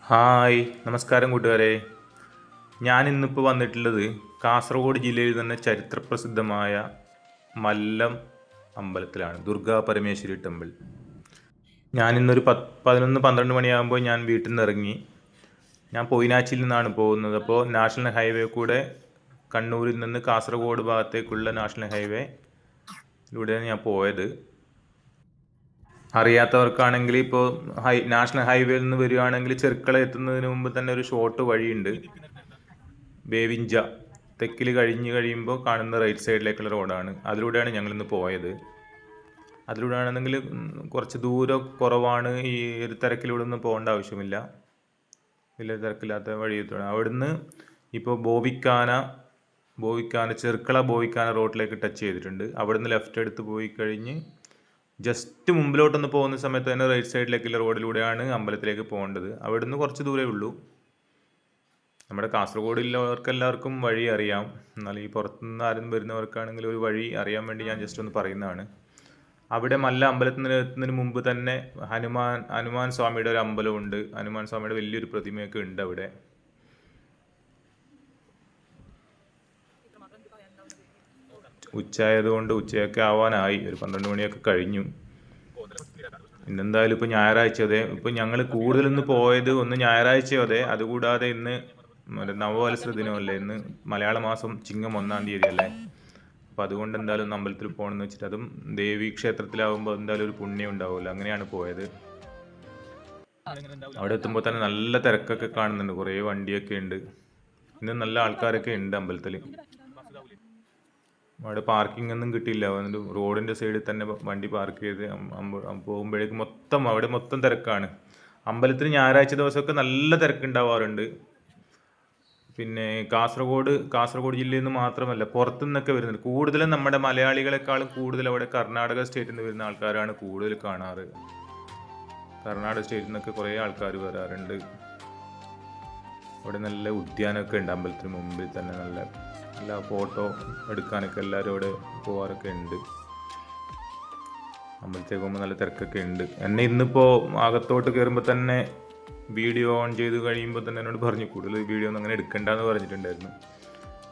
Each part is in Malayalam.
ഹായ് നമസ്കാരം കൂട്ടുകാരെ. ഞാൻ ഇന്നിപ്പോൾ വന്നിട്ടുള്ളത് കാസർഗോഡ് ജില്ലയിൽ തന്നെ ചരിത്രപ്രസിദ്ധമായ മല്ലം അമ്പലത്തിലാണ്, ദുർഗാ പരമേശ്വരി ടെമ്പിൾ. ഞാനിന്നൊരു 11-12 മണിയാകുമ്പോൾ ഞാൻ വീട്ടിൽ നിന്ന് ഇറങ്ങി. ഞാൻ പൊയിനാച്ചിയിൽ നിന്നാണ് പോകുന്നത്. അപ്പോൾ നാഷണൽ ഹൈവേ കൂടെ കണ്ണൂരിൽ നിന്ന് കാസർഗോഡ് ഭാഗത്തേക്കുള്ള നാഷണൽ ഹൈവേയിലൂടെയാണ് ഞാൻ പോയത്. അറിയാത്തവർക്കാണെങ്കിൽ ഇപ്പോൾ നാഷണൽ ഹൈവേയിൽ നിന്ന് വരികയാണെങ്കിൽ ചെർക്കള എത്തുന്നതിന് മുമ്പ് തന്നെ ഒരു ഷോർട്ട് വഴിയുണ്ട്. ബേവിഞ്ച തെക്കിൽ കഴിയുമ്പോൾ കാണുന്ന റൈറ്റ് സൈഡിലേക്കുള്ള റോഡാണ്. അതിലൂടെയാണ് ഞങ്ങളിന്ന് പോയത്. അതിലൂടെ ആണെന്നെങ്കിൽ കുറച്ച് ദൂരം കുറവാണ്. ഈ ഒരു തിരക്കിലൂടെ ഒന്നും പോകേണ്ട ആവശ്യമില്ല. വലിയ തിരക്കില്ലാത്ത വഴി എത്തണം. അവിടുന്ന് ഇപ്പോൾ ചെർക്കള ബോവിക്കാന റോഡിലേക്ക് ടച്ച് ചെയ്തിട്ടുണ്ട്. അവിടുന്ന് ലെഫ്റ്റ് എടുത്ത് പോയി കഴിഞ്ഞ് ജസ്റ്റ് മുമ്പിലോട്ടൊന്ന് പോകുന്ന സമയത്ത് തന്നെ റൈറ്റ് സൈഡിലേക്കുള്ള റോഡിലൂടെയാണ് അമ്പലത്തിലേക്ക് പോകേണ്ടത്. അവിടുന്ന് കുറച്ച് ദൂരമേ ഉള്ളൂ. നമ്മുടെ കാസർഗോഡിലുള്ളവർക്കെല്ലാവർക്കും വഴി അറിയാം. എന്നാൽ ഈ പുറത്തുനിന്ന് ആരും വരുന്നവർക്കാണെങ്കിൽ ഒരു വഴി അറിയാൻ വേണ്ടി ഞാൻ ജസ്റ്റ് ഒന്ന് പറയുന്നതാണ്. അവിടെ മല്ല അമ്പലത്തിന് എത്തുന്നതിന് മുമ്പ് തന്നെ ഹനുമാൻ സ്വാമിയുടെ ഒരു അമ്പലമുണ്ട്. ഹനുമാൻ സ്വാമിയുടെ വലിയൊരു പ്രതിമയൊക്കെ ഉണ്ട് അവിടെ. ഉച്ചയായതുകൊണ്ട് ഉച്ചയൊക്കെ ആവാനായി, ഒരു 12 മണിയൊക്കെ കഴിഞ്ഞു. ഇന്നെന്തായാലും ഇപ്പോൾ ഞായറാഴ്ച അതെ. ഇപ്പോൾ ഞങ്ങൾ കൂടുതലിന്ന് പോയത് ഒന്ന് ഞായറാഴ്ചയോ അതെ, അതുകൂടാതെ ഇന്ന് നവവത്സര ദിനമല്ലേ, ഇന്ന് മലയാള മാസം ചിങ്ങം 1-ാം തീയതി അല്ലേ. അപ്പോൾ അതുകൊണ്ട് എന്തായാലും ഒന്ന് അമ്പലത്തിൽ പോകണമെന്ന് വെച്ചിട്ട്, അതും ദേവീ ക്ഷേത്രത്തിലാവുമ്പോൾ എന്തായാലും ഒരു പുണ്യം ഉണ്ടാവുമല്ലോ, അങ്ങനെയാണ് പോയത്. അവിടെ എത്തുമ്പോൾ തന്നെ നല്ല തിരക്കൊക്കെ കാണുന്നുണ്ട്, കുറേ വണ്ടിയൊക്കെ ഉണ്ട്. ഇന്ന് നല്ല ആൾക്കാരൊക്കെ ഉണ്ട് അമ്പലത്തിൽ. അവിടെ പാർക്കിംഗ് ഒന്നും കിട്ടിയില്ല. എന്നിട്ട് റോഡിൻ്റെ സൈഡിൽ തന്നെ വണ്ടി പാർക്ക് ചെയ്ത് പോകുമ്പോഴേക്കും അവിടെ മൊത്തം തിരക്കാണ്. അമ്പലത്തിന് ഞായറാഴ്ച ദിവസമൊക്കെ നല്ല തിരക്കുണ്ടാവാറുണ്ട്. പിന്നെ കാസർഗോഡ് ജില്ലയിൽ നിന്ന് മാത്രമല്ല പുറത്തു നിന്നൊക്കെ വരുന്നുണ്ട്. കൂടുതലും നമ്മുടെ മലയാളികളെക്കാളും കൂടുതൽ അവിടെ കർണാടക സ്റ്റേറ്റിൽ നിന്ന് വരുന്ന ആൾക്കാരാണ് കൂടുതൽ കാണാറ്. കർണാടക സ്റ്റേറ്റിൽ നിന്നൊക്കെ കുറേ ആൾക്കാർ വരാറുണ്ട്. അവിടെ നല്ല ഉദ്യാനമൊക്കെ ഉണ്ട്. അമ്പലത്തിന് മുമ്പിൽ തന്നെ നല്ല ഫോട്ടോ എടുക്കാനൊക്കെ എല്ലാവരും അവിടെ പോകാറൊക്കെ ഉണ്ട്. അമ്പലത്തേക്ക് പോകുമ്പോൾ നല്ല തിരക്കൊക്കെ ഉണ്ട്. എന്നെ ഇന്നിപ്പോൾ അകത്തോട്ട് കയറുമ്പോൾ തന്നെ വീഡിയോ ഓൺ ചെയ്ത് കഴിയുമ്പോൾ തന്നെ എന്നോട് പറഞ്ഞു കൂടുതൽ വീഡിയോ ഒന്നും അങ്ങനെ എടുക്കണ്ടെന്ന് പറഞ്ഞിട്ടുണ്ടായിരുന്നു.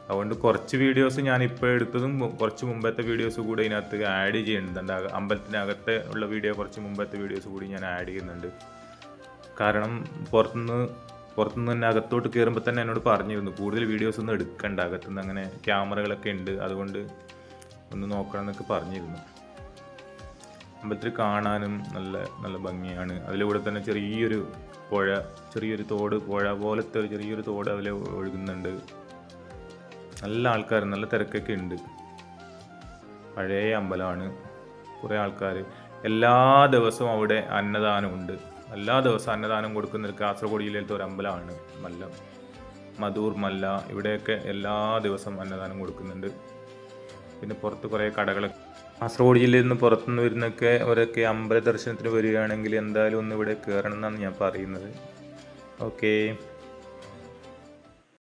അതുകൊണ്ട് കുറച്ച് വീഡിയോസ് ഞാനിപ്പോൾ എടുത്തതും കുറച്ച് മുമ്പത്തെ വീഡിയോസ് കൂടി ഇതിനകത്ത് ആഡ് ചെയ്യുന്നുണ്ട്. അമ്പലത്തിനകത്തെ ഉള്ള വീഡിയോ കുറച്ച് മുമ്പത്തെ വീഡിയോസ് കൂടി ഞാൻ ആഡ് ചെയ്യുന്നുണ്ട്. കാരണം പുറത്തുനിന്ന് തന്നെ അകത്തോട്ട് കയറുമ്പോൾ തന്നെ എന്നോട് പറഞ്ഞിരുന്നു കൂടുതൽ വീഡിയോസ് ഒന്നും എടുക്കണ്ട, അകത്തുനിന്ന് അങ്ങനെ ക്യാമറകളൊക്കെ ഉണ്ട്, അതുകൊണ്ട് ഒന്ന് നോക്കണം എന്നൊക്കെ പറഞ്ഞിരുന്നു. അമ്പലത്തിൽ കാണാനും നല്ല ഭംഗിയാണ്. അതിലൂടെ തന്നെ ചെറിയൊരു പുഴ പോലത്തെ ഒരു ചെറിയൊരു തോട് അതിൽ ഒഴുകുന്നുണ്ട്. നല്ല ആൾക്കാർ, നല്ല തിരക്കൊക്കെ ഉണ്ട്. പഴയ അമ്പലമാണ്. കുറേ ആൾക്കാർ. എല്ലാ ദിവസവും അവിടെ അന്നദാനമുണ്ട്. എല്ലാ ദിവസവും അന്നദാനം കൊടുക്കുന്ന ഒരു കാസർഗോഡ് ജില്ലയിലത്തെ ഒരു അമ്പലമാണ് മധൂർ മല്ല. ഇവിടെയൊക്കെ എല്ലാ ദിവസവും അന്നദാനം കൊടുക്കുന്നുണ്ട്. പിന്നെ പുറത്ത് കുറേ കടകളൊക്കെ. കാസർഗോഡ് ജില്ലയിൽ നിന്ന് പുറത്തുനിന്ന് വരുന്നൊക്കെ അവരൊക്കെ അമ്പല ദർശനത്തിന് വരികയാണെങ്കിൽ എന്തായാലും ഒന്ന് ഇവിടെ കയറണം എന്നാണ് ഞാൻ പറയുന്നത്. ഓക്കേ.